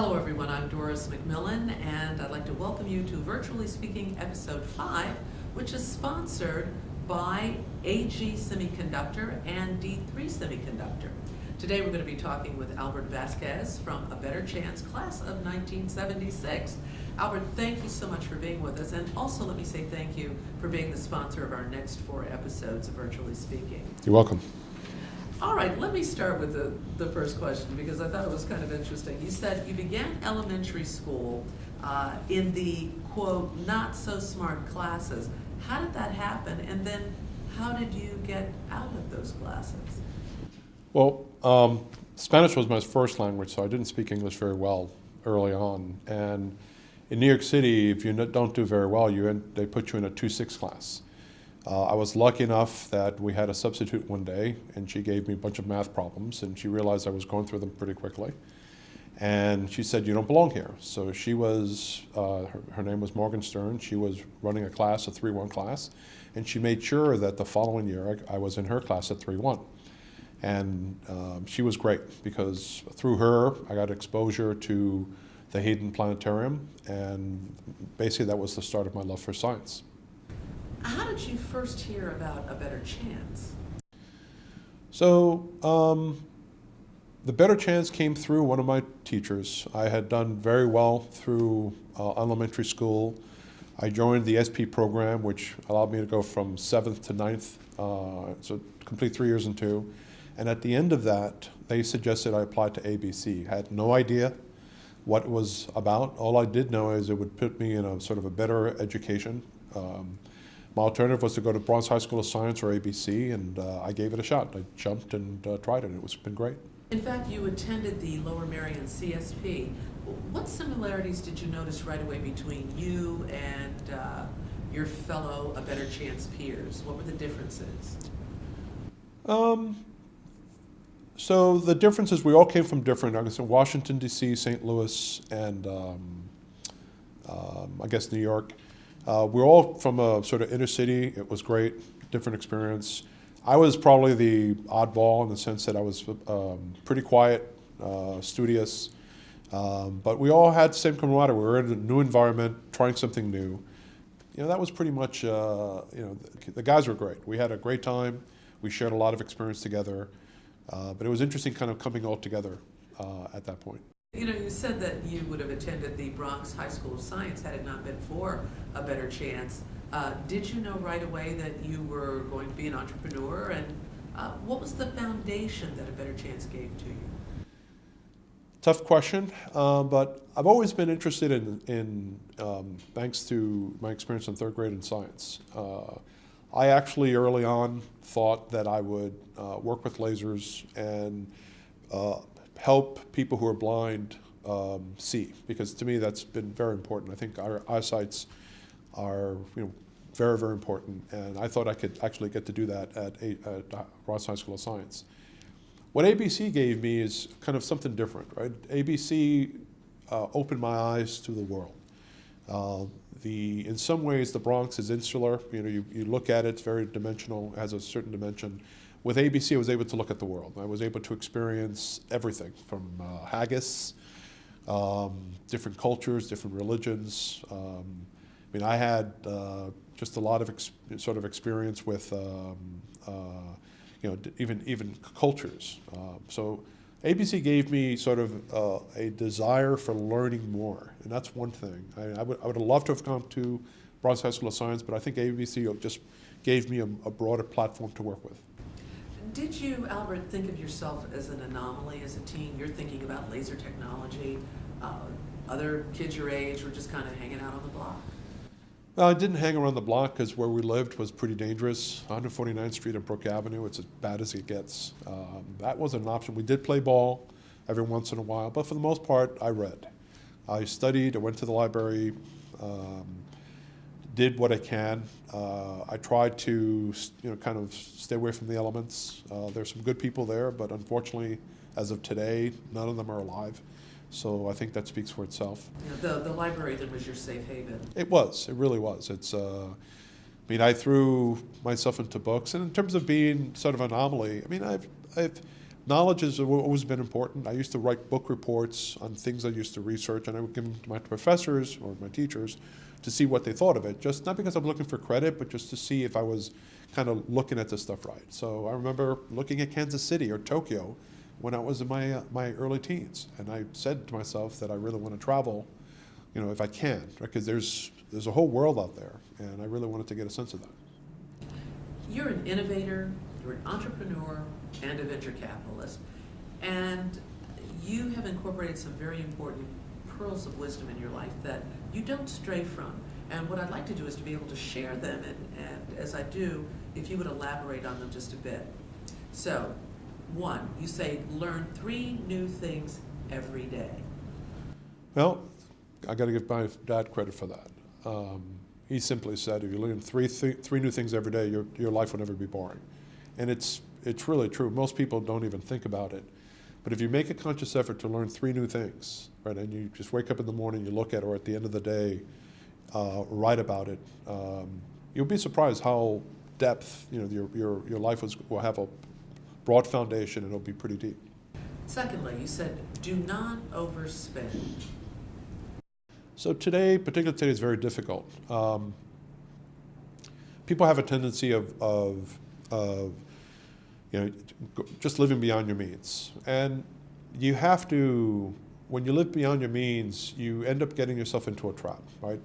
Hello everyone, I'm Doris McMillon, and I'd like to welcome you to Virtually Speaking Episode 5, which is sponsored by AG Semiconductor and D3 Semiconductor. Today we're going to be talking with Albert Vasquez from A Better Chance, class of 1976. Albert, thank you so much for being with us, and also let me say thank you for being the sponsor of our next 4 episodes of Virtually Speaking. You're welcome. All right, let me start with the first question because I thought it was kind of interesting. You said you began elementary school in the, quote, not so smart classes. How did that happen? And then how did you get out of those classes? Well, Spanish was my first language, so I didn't speak English very well early on. And in New York City, if you don't do very well, they put you in a 2-6 class. I was lucky enough that we had a substitute one day, and she gave me a bunch of math problems, and she realized I was going through them pretty quickly. And she said, "You don't belong here." So she was, her name was Morgan Stern. She was running a class, a 3-1 class, and she made sure that the following year I was in her class at 3-1. And she was great because through her, I got exposure to the Hayden Planetarium, and basically that was the start of my love for science. How did you first hear about A Better Chance? So The Better Chance came through one of my teachers. I had done very well through elementary school. I joined the SP program, which allowed me to go from 7th to 9th, so complete 3 years in 2. And at the end of that, they suggested I apply to ABC. I had no idea what it was about. All I did know is it would put me in a sort of a better education. My alternative was to go to Bronx High School of Science or ABC, and I gave it a shot. I jumped and tried it. It's been great. In fact, you attended the Lower Merion CSP. What similarities did you notice right away between you and your fellow A Better Chance peers? What were the differences? So the differences, we all came from different, I guess, in Washington, D.C., St. Louis, and I guess New York. We're all from a sort of inner city. It was great, different experience. I was probably the oddball in the sense that I was pretty quiet, studious, but we all had the same camaraderie. We were in a new environment, trying something new. That was pretty much, the guys were great. We had a great time. We shared a lot of experience together, but it was interesting kind of coming all together at that point. You said that you would have attended the Bronx High School of Science had it not been for A Better Chance. Did you know right away that you were going to be an entrepreneur, and what was the foundation that A Better Chance gave to you? Tough question, but I've always been interested in thanks to my experience in 3rd grade in science. I actually early on thought that I would work with lasers and help people who are blind see, because to me that's been very important. I think our eyesights are very, very important, and I thought I could actually get to do that at Ross High School of Science. What ABC gave me is kind of something different, right? ABC opened my eyes to the world. In some ways, the Bronx is insular. You look at it, it's very dimensional, has a certain dimension. With ABC, I was able to look at the world. I was able to experience everything from haggis, different cultures, different religions. I had just a lot of sort of experience with, even cultures. So ABC gave me sort of a desire for learning more, and that's one thing. I would have loved to have come to Bronx High School of Science, but I think ABC just gave me a broader platform to work with. Did you, Albert, think of yourself as an anomaly as a teen? You're thinking about laser technology. Other kids your age were just kind of hanging out on the block. I didn't hang around the block because where we lived was pretty dangerous. 149th Street and Brook Avenue, it's as bad as it gets. That wasn't an option. We did play ball every once in a while, but for the most part, I read. I studied, I went to the library, did what I can. I tried to, kind of stay away from the elements. There's some good people there, but unfortunately, as of today, none of them are alive. So I think that speaks for itself. The library then was your safe haven. It was. It really was. It's. I threw myself into books, and in terms of being sort of an anomaly, I've knowledge has always been important. I used to write book reports on things I used to research, and I would give them to my professors or my teachers to see what they thought of it. Just not because I'm looking for credit, but just to see if I was kind of looking at this stuff right. So I remember looking at Kansas City or Tokyo when I was in my early teens, and I said to myself that I really want to travel, if I can, because there's a whole world out there, and I really wanted to get a sense of that. You're an innovator, you're an entrepreneur, and a venture capitalist, and you have incorporated some very important pearls of wisdom in your life that you don't stray from. And what I'd like to do is to be able to share them, and as I do, if you would elaborate on them just a bit. So, 1, you say learn 3 new things every day. Well, I got to give my dad credit for that. He simply said, if you learn three new things every day, your life will never be boring. And it's really true. Most people don't even think about it. But if you make a conscious effort to learn 3 new things, right, and you just wake up in the morning, you look at it, or at the end of the day, write about it, you'll be surprised how depth, your life will have a broad foundation, and it'll be pretty deep. Secondly, you said, do not overspend. So particularly today, is very difficult. People have a tendency of just living beyond your means. And you have to, when you live beyond your means, you end up getting yourself into a trap, right?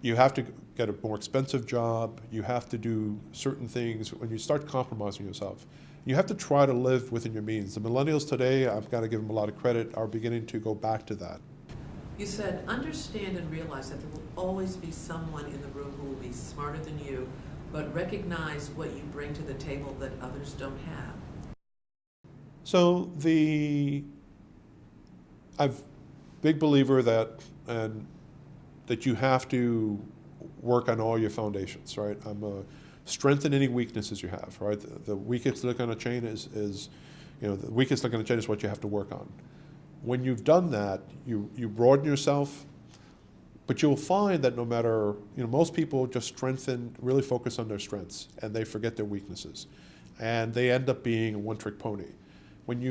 You have to get a more expensive job. You have to do certain things. When you start compromising yourself, you have to try to live within your means. The millennials today, I've got to give them a lot of credit, are beginning to go back to that. You said, understand and realize that there will always be someone in the room who will be smarter than you, but recognize what you bring to the table that others don't have. So I'm a big believer that you have to work on all your foundations, right? Strengthen any weaknesses you have, right? The weakest link on a chain is the weakest link on a chain is what you have to work on. When you've done that, you broaden yourself, but you'll find that no matter, most people just really focus on their strengths, and they forget their weaknesses. And they end up being a one-trick pony. When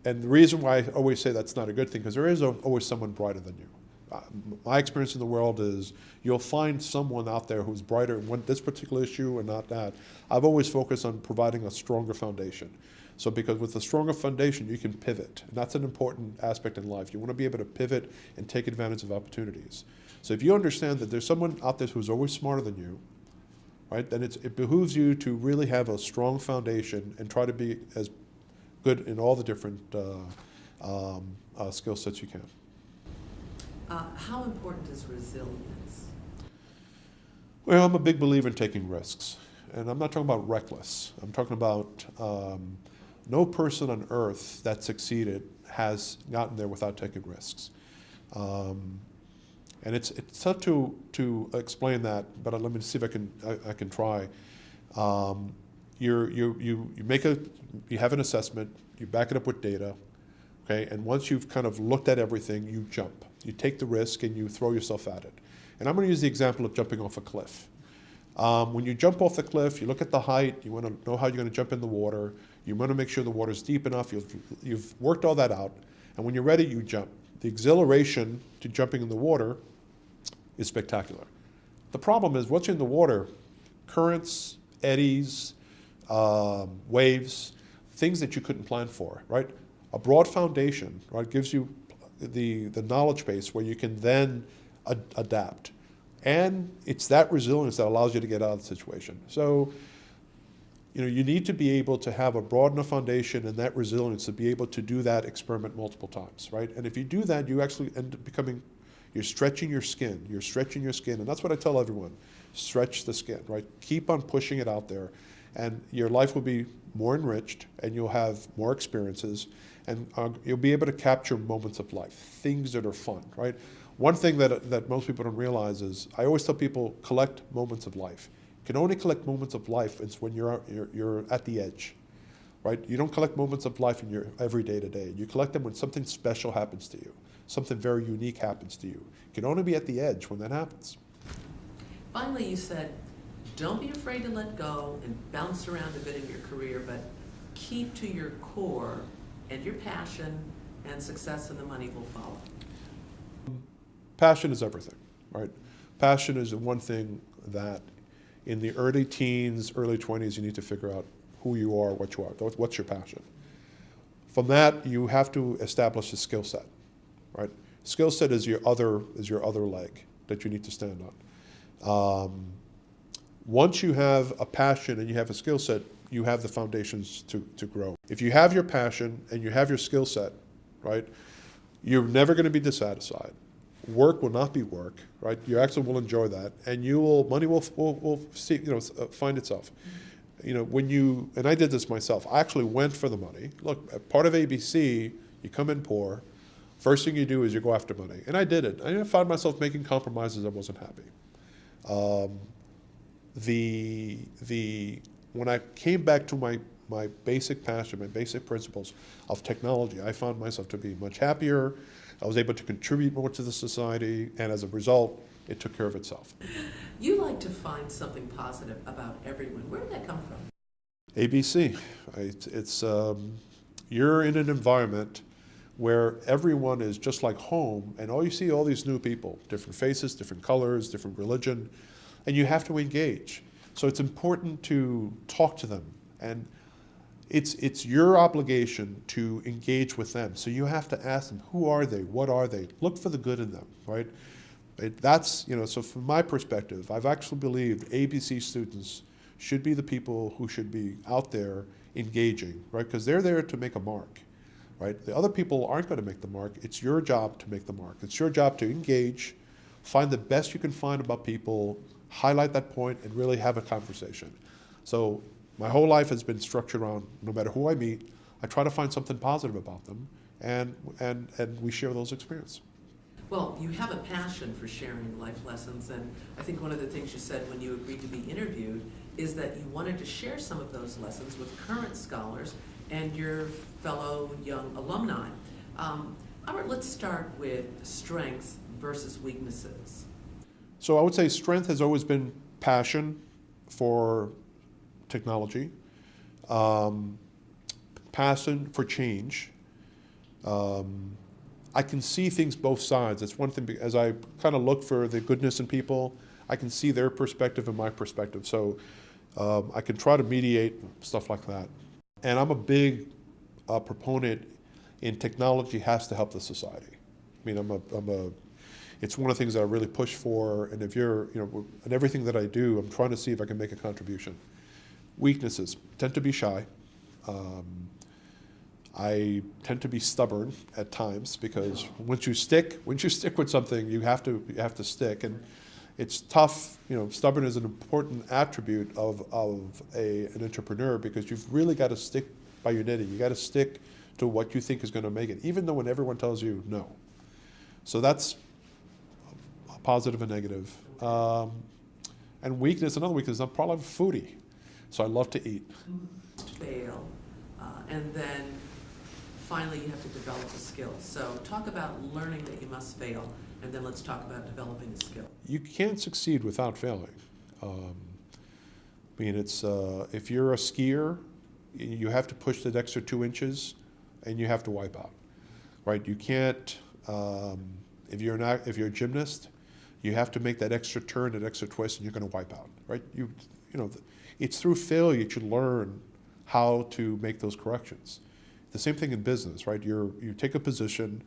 and the reason why I always say that's not a good thing, because there is always someone brighter than you. My experience in the world is you'll find someone out there who's brighter in this particular issue and not that. I've always focused on providing a stronger foundation. So because with a stronger foundation, you can pivot. And that's an important aspect in life. You want to be able to pivot and take advantage of opportunities. So if you understand that there's someone out there who's always smarter than you, right, then it behooves you to really have a strong foundation and try to be as good in all the different skill sets you can. How important is resilience? Well, I'm a big believer in taking risks. And I'm not talking about reckless. I'm talking about no person on earth that succeeded has gotten there without taking risks. And it's tough to explain that, but let me see if I can try. You have an assessment, you back it up with data, okay? And once you've kind of looked at everything, you jump. You take the risk and you throw yourself at it. And I'm going to use the example of jumping off a cliff. When you jump off the cliff, you look at the height, you want to know how you're going to jump in the water, you want to make sure the water's deep enough, you've worked all that out, and when you're ready, you jump. The exhilaration to jumping in the water is spectacular. The problem is, once you're in the water, currents, eddies, waves, things that you couldn't plan for, right? A broad foundation, right, gives you the knowledge base where you can then adapt. And it's that resilience that allows you to get out of the situation. So, you need to be able to have a broad enough foundation and that resilience to be able to do that experiment multiple times, right? And if you do that, you actually end up you're stretching your skin. You're stretching your skin. And that's what I tell everyone. Stretch the skin, right? Keep on pushing it out there. And your life will be more enriched, and you'll have more experiences, and you'll be able to capture moments of life, things that are fun, right? One thing that most people don't realize is, I always tell people, collect moments of life. You can only collect moments of life when you're at the edge, right? You don't collect moments of life in your every day to day. You collect them when something special happens to you, something very unique happens to you. You can only be at the edge when that happens. Finally, you said, don't be afraid to let go and bounce around a bit in your career, but keep to your core and your passion, and success and the money will follow. Passion is everything, right? Passion is the one thing that in the early teens, early 20s, you need to figure out who you are, what you are, what's your passion. From that, you have to establish a skill set, right? Skill set is your other leg that you need to stand on. Once you have a passion and you have a skill set, you have the foundations to grow. If you have your passion and you have your skill set, right, you're never going to be dissatisfied. Work will not be work, right? You actually will enjoy that, and money will see, find itself. And I did this myself. I actually went for the money. Look, part of ABC, you come in poor. First thing you do is you go after money, and I did it. I found myself making compromises. I wasn't happy. When I came back to my basic passion, my basic principles of technology, I found myself to be much happier. I was able to contribute more to the society, and as a result, it took care of itself. You like to find something positive about everyone. Where did that come from? ABC. You're in an environment where everyone is just like home, and you see all these new people, different faces, different colors, different religion, and you have to engage. So it's important to talk to them, and it's your obligation to engage with them. So you have to ask them, who are they? What are they? Look for the good in them, right? So from my perspective, I've actually believed ABC students should be the people who should be out there engaging, right? Because they're there to make a mark, right? The other people aren't going to make the mark. It's your job to make the mark. It's your job to engage, find the best you can find about people, highlight that point, and really have a conversation. So my whole life has been structured around, no matter who I meet, I try to find something positive about them, and we share those experiences. Well, you have a passion for sharing life lessons, and I think one of the things you said when you agreed to be interviewed is that you wanted to share some of those lessons with current scholars and your fellow young alumni. Albert, let's start with strengths versus weaknesses. So I would say strength has always been passion for technology, passion for change. I can see things both sides. It's one thing, as I kind of look for the goodness in people, I can see their perspective and my perspective. So I can try to mediate stuff like that. And I'm a big proponent in technology has to help the society. I mean, it's one of the things that I really push for, and in everything that I do, I'm trying to see if I can make a contribution. Weaknesses, tend to be shy. I tend to be stubborn at times because once you stick with something, you have to stick, and it's tough. Stubborn is an important attribute of an entrepreneur because you've really got to stick by your knitting. You got to stick to what you think is going to make it, even though when everyone tells you no. So that's a positive and negative. And weakness, another weakness, I'm probably a foodie, so I love to eat. Fail, and then finally you have to develop a skill. So talk about learning that you must fail, and then let's talk about developing a skill. You can't succeed without failing. If you're a skier, you have to push that extra 2 inches, and you have to wipe out, right? You can't. If you're a gymnast, you have to make that extra turn, that extra twist, and you're going to wipe out, right? It's through failure you learn how to make those corrections. The same thing in business, right? You take a position,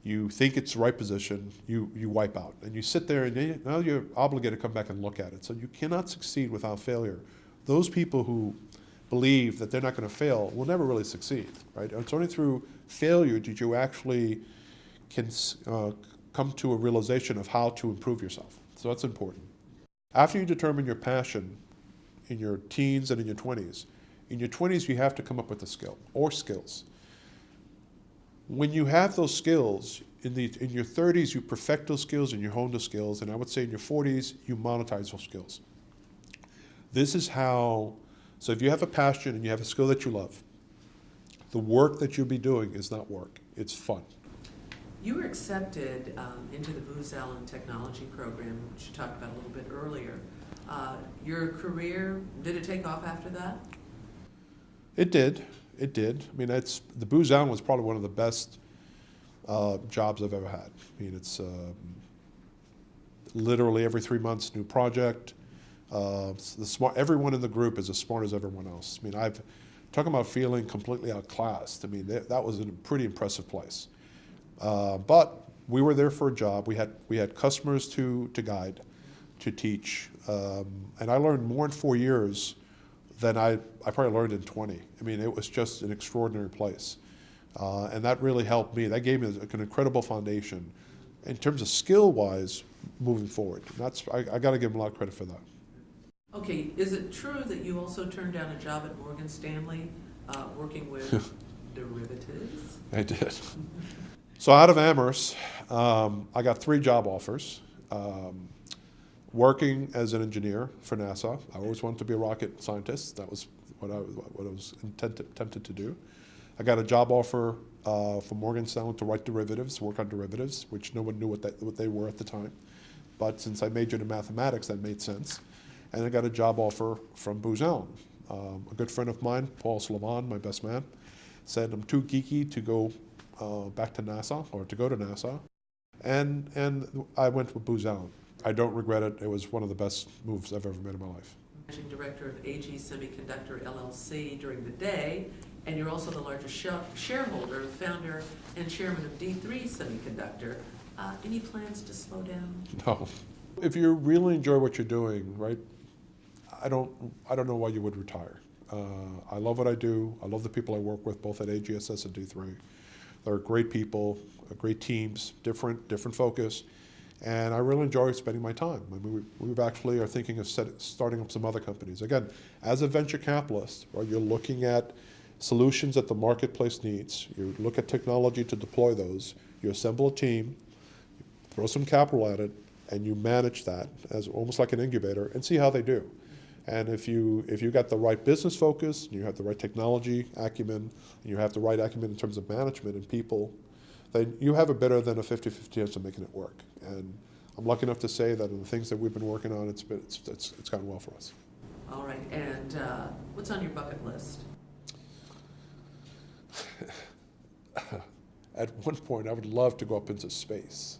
you think it's the right position, you wipe out, and you sit there, and now you're obligated to come back and look at it. So you cannot succeed without failure. Those people who believe that they're not going to fail will never really succeed, right? It's only through failure that you actually can come to a realization of how to improve yourself. So that's important. After you determine your passion in your teens and in your 20s, you have to come up with a skill or skills. When you have those skills, in your 30s, you perfect those skills and you hone those skills, and I would say in your 40s, you monetize those skills. This is how, so if you have a passion and you have a skill that you love, the work that you'll be doing is not work, it's fun. You were accepted into the Booz Allen Technology Program, which you talked about a little bit earlier. Your career, did it take off after that? It did. It did. I mean, the Booz Allen was probably one of the best jobs I've ever had. I mean, it's literally every 3 months, new project. Everyone in the group is as smart as everyone else. I mean, talking about feeling completely outclassed. I mean, that was a pretty impressive place. But we were there for a job. We had customers to guide, to teach, and I learned more in 4 years than I probably learned in 20. I mean, it was just an extraordinary place, and that really helped me. That gave me an incredible foundation in terms of skill-wise moving forward. I got to give them a lot of credit for that. Okay, is it true that you also turned down a job at Morgan Stanley working with derivatives? I did. So out of Amherst, I got 3 job offers. Working as an engineer for NASA. I always wanted to be a rocket scientist. That was what I was tempted to do. I got a job offer from Morgan Stanley to write derivatives, work on derivatives, which no one knew what they were at the time. But since I majored in mathematics, that made sense. And I got a job offer from Booz Allen. A good friend of mine, Paul Slavon, my best man, said I'm too geeky to go back to NASA, or to go to NASA. And I went with Booz Allen. I don't regret it. It was one of the best moves I've ever made in my life. Managing Director of AG Semiconductor LLC during the day, and you're also the largest shareholder, founder, and chairman of D3 Semiconductor. Any plans to slow down? No. If you really enjoy what you're doing, right, I don't know why you would retire. I love what I do. I love the people I work with, both at AGSS and D3. They're great people, great teams, different focus. And I really enjoy spending my time. I mean, we actually are thinking of starting up some other companies. Again, as a venture capitalist, right, you're looking at solutions that the marketplace needs. You look at technology to deploy those. You assemble a team, throw some capital at it, and you manage that as almost like an incubator and see how they do. And if you got the right business focus, and you have the right technology acumen, and you have the right acumen in terms of management and people, then you have a better than a 50-50 chance of making it work. And I'm lucky enough to say that in the things that we've been working on, it's gone well for us. All right, and what's on your bucket list? At one point, I would love to go up into space,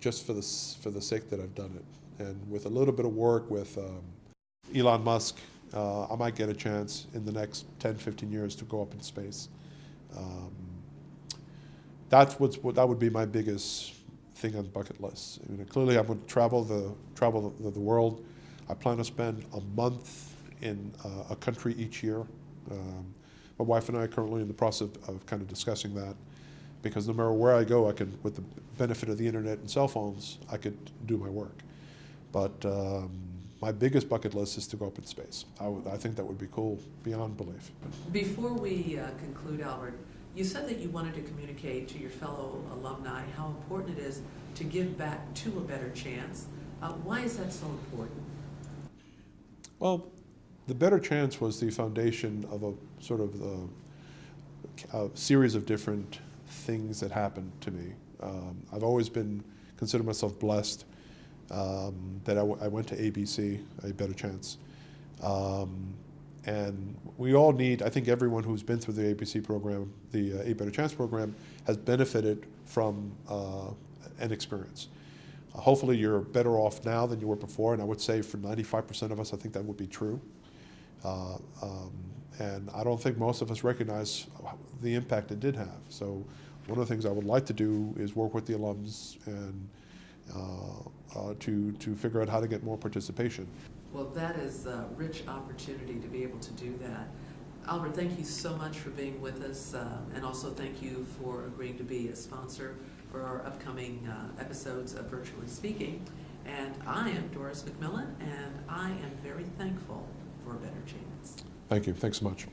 just for the sake that I've done it. And with a little bit of work with Elon Musk, I might get a chance in the next 10, 15 years to go up in space. That would be my biggest thing on the bucket list. I mean, clearly, I'm going to travel the world. I plan to spend a month in a country each year. My wife and I are currently in the process of kind of discussing that, because no matter where I go, I can, with the benefit of the internet and cell phones, I could do my work. But my biggest bucket list is to go up in space. I think that would be cool beyond belief. Before we conclude, Albert, you said that you wanted to communicate to your fellow alumni how important it is to give back to a better chance. Why is that so important? Well, the better chance was the foundation of a sort of a series of different things that happened to me. I've always considered myself blessed that I went to ABC, a better chance. And we all need, I think everyone who's been through the ABC program, the A Better Chance program, has benefited from an experience. Hopefully you're better off now than you were before, and I would say for 95% of us, I think that would be true. And I don't think most of us recognize the impact it did have. So one of the things I would like to do is work with the alums and to figure out how to get more participation. Well, that is a rich opportunity to be able to do that. Albert, thank you so much for being with us, and also thank you for agreeing to be a sponsor for our upcoming episodes of Virtually Speaking. And I am Doris McMillon, and I am very thankful for a better chance. Thank you. Thanks so much.